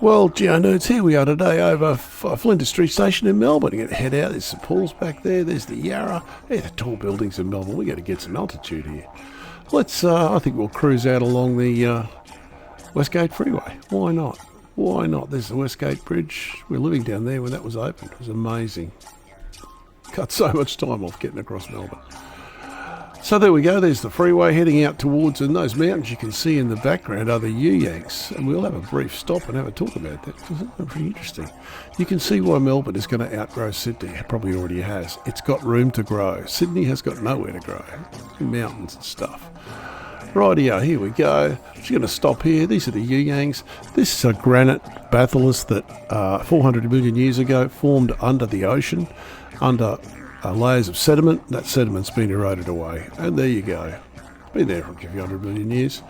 Well, Geo Nerds, here we are today over Flinders Street Station in Melbourne. We're going to head out. There's St Paul's back there. There's the Yarra. Hey, the tall buildings in Melbourne. We've got to get some altitude here. I think we'll cruise out along the Westgate Freeway. Why not? Why not? There's the Westgate Bridge. We're living down there when that was open. It was amazing. Cut so much time off getting across Melbourne. So there we go, there's the freeway heading out towards, and those mountains you can see in the background are the Youyangs, and we'll have a brief stop and have a talk about that, because it's pretty interesting. You can see why Melbourne is going to outgrow Sydney. It probably already has. It's got room to grow. Sydney has got nowhere to grow. Mountains and stuff. Rightio, here we go. Just going to stop here. These are the Youyangs. This is a granite batholith that 400 million years ago formed under the ocean, under layers of sediment. That sediment's been eroded away, and there you go. Been there for a few hundred million years.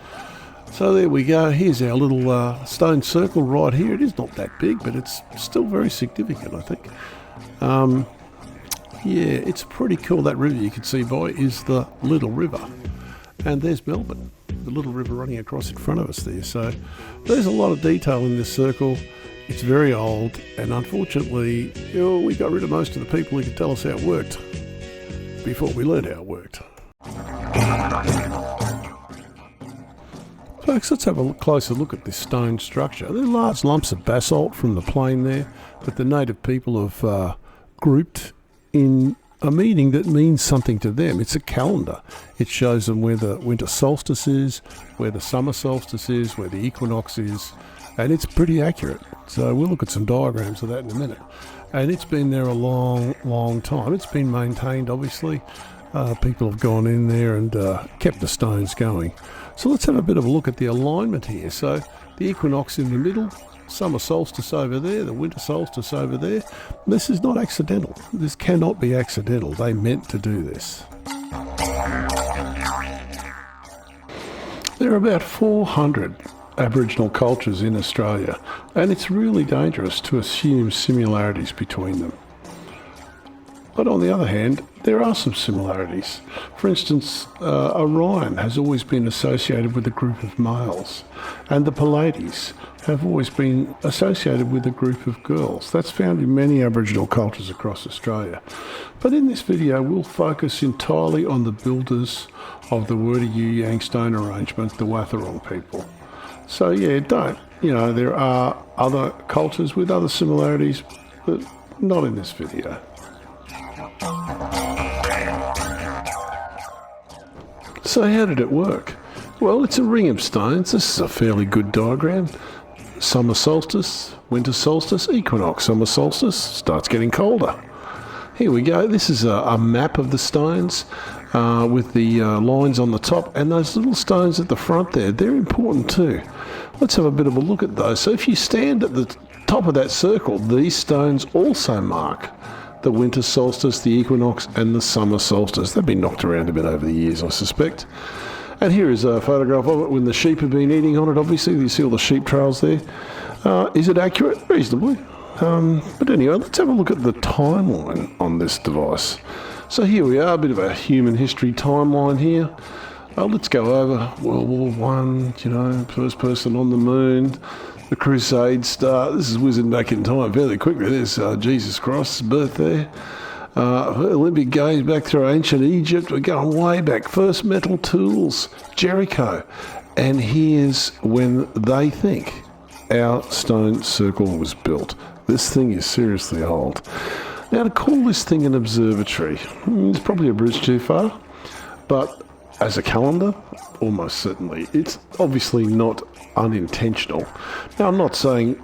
So there we go. Here's our little stone circle right here. It is not that big, but it's still very significant, I think. Yeah, it's pretty cool. That river you can see by is the Little River, and there's Melbourne, the Little River running across in front of us there. So there's a lot of detail in this circle. It's very old, and unfortunately, we got rid of most of the people who could tell us how it worked before we learned how it worked. Folks, let's have a closer look at this stone structure. They're large lumps of basalt from the plain there, that the native people have grouped in a meaning that means something to them. It's a calendar. It shows them where the winter solstice is, where the summer solstice is, where the equinox is, and it's pretty accurate. So we'll look at some diagrams of that in a minute. And it's been there a long, long time. It's been maintained, obviously. People have gone in there and kept the stones going. So let's have a bit of a look at the alignment here. So the equinox in the middle, summer solstice over there, the winter solstice over there. This is not accidental. This cannot be accidental. They meant to do this. There are about 400 Aboriginal cultures in Australia, and it's really dangerous to assume similarities between them. But on the other hand, there are some similarities. For instance, Orion has always been associated with a group of males, and the Pleiades have always been associated with a group of girls. That's found in many Aboriginal cultures across Australia. But in this video, we'll focus entirely on the builders of the Wurdi Youyang stone arrangement, the Wathaurong people. So yeah, there are other cultures with other similarities, but not in this video. So how did it work? Well, it's a ring of stones. This is a fairly good diagram. Summer solstice, winter solstice, equinox. Summer solstice starts getting colder. Here we go. This is a map of the stones with the lines on the top, and those little stones at the front there, they're important too. Let's have a bit of a look at those. So if you stand at the top of that circle, these stones also mark the winter solstice, the equinox, and the summer solstice. They've been knocked around a bit over the years, I suspect. And here is a photograph of it when the sheep have been eating on it, obviously. You see all the sheep trails there. Is it accurate? Reasonably. But anyway, let's have a look at the timeline on this device. So here we are, a bit of a human history timeline here. Let's go over World War One, first person on the moon, the Crusades start. This is whizzing back in time fairly quickly. There's Jesus Christ's birth there. Olympic Games back through ancient Egypt. We're going way back. First metal tools, Jericho. And here's when they think our stone circle was built. This thing is seriously old. Now, to call this thing an observatory, it's probably a bridge too far, but as a calendar, almost certainly. It's obviously not unintentional. Now, I'm not saying,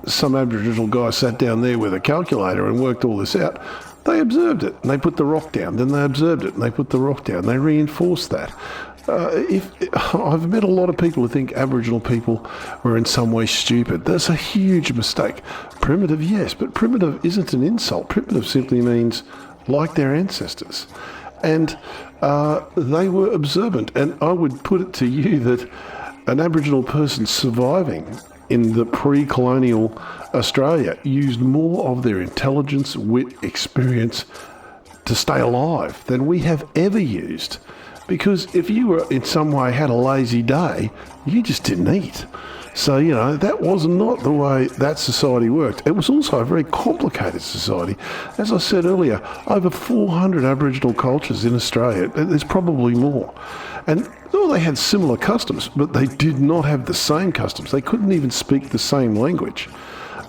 some Aboriginal guy sat down there with a calculator and worked all this out. They observed it, and they put the rock down. Then they observed it, and they put the rock down. They reinforced that. I've met a lot of people who think Aboriginal people were in some way stupid. That's a huge mistake. Primitive, yes, but primitive isn't an insult. Primitive simply means like their ancestors. And they were observant. And I would put it to you that an Aboriginal person surviving in the pre-colonial Australia used more of their intelligence, wit, experience to stay alive than we have ever used because if you were in some way had a lazy day, you just didn't eat. So, that was not the way that society worked. It was also a very complicated society. As I said earlier, over 400 Aboriginal cultures in Australia. There's probably more. And they had similar customs, but they did not have the same customs. They couldn't even speak the same language.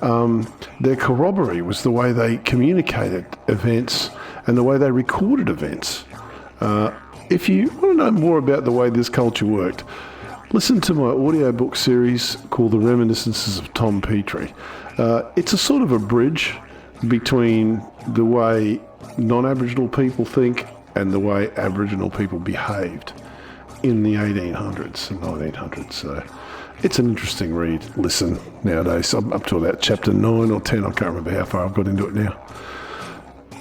Their corroboree was the way they communicated events and the way they recorded events. If you want to know more about the way this culture worked, listen to my audiobook series called The Reminiscences of Tom Petrie. It's a sort of a bridge between the way non-Aboriginal people think and the way Aboriginal people behaved in the 1800s and 1900s. So it's an interesting read. Listen, nowadays. I'm up to about chapter 9 or 10. I can't remember how far I've got into it now.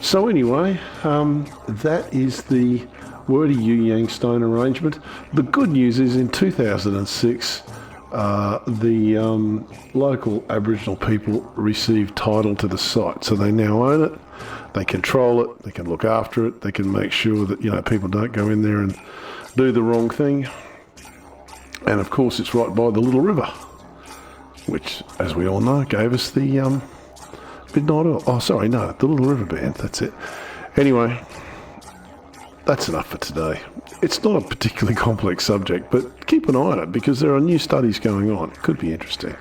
So anyway, that is the Wurdi Youyang stone arrangement. The good news is in 2006, the local Aboriginal people received title to the site. So they now own it, they control it, they can look after it, they can make sure that, people don't go in there and do the wrong thing. And of course it's right by the Little River, which, as we all know, gave us the Midnight Oil. Oh, sorry, no, the Little River Band, that's it. Anyway, that's enough for today. It's not a particularly complex subject, but keep an eye on it because there are new studies going on. It could be interesting.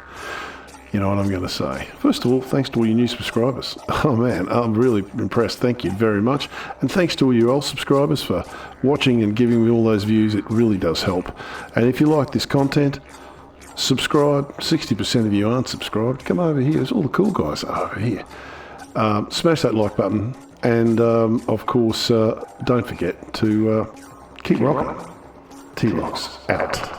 You know what I'm going to say. First of all, thanks to all your new subscribers. Oh man, I'm really impressed. Thank you very much. And thanks to all your old subscribers for watching and giving me all those views. It really does help. And if you like this content, subscribe. 60% of you aren't subscribed. Come over here. There's all the cool guys over here. Smash that like button. And, of course, don't forget to keep rocking. T-Rocks out.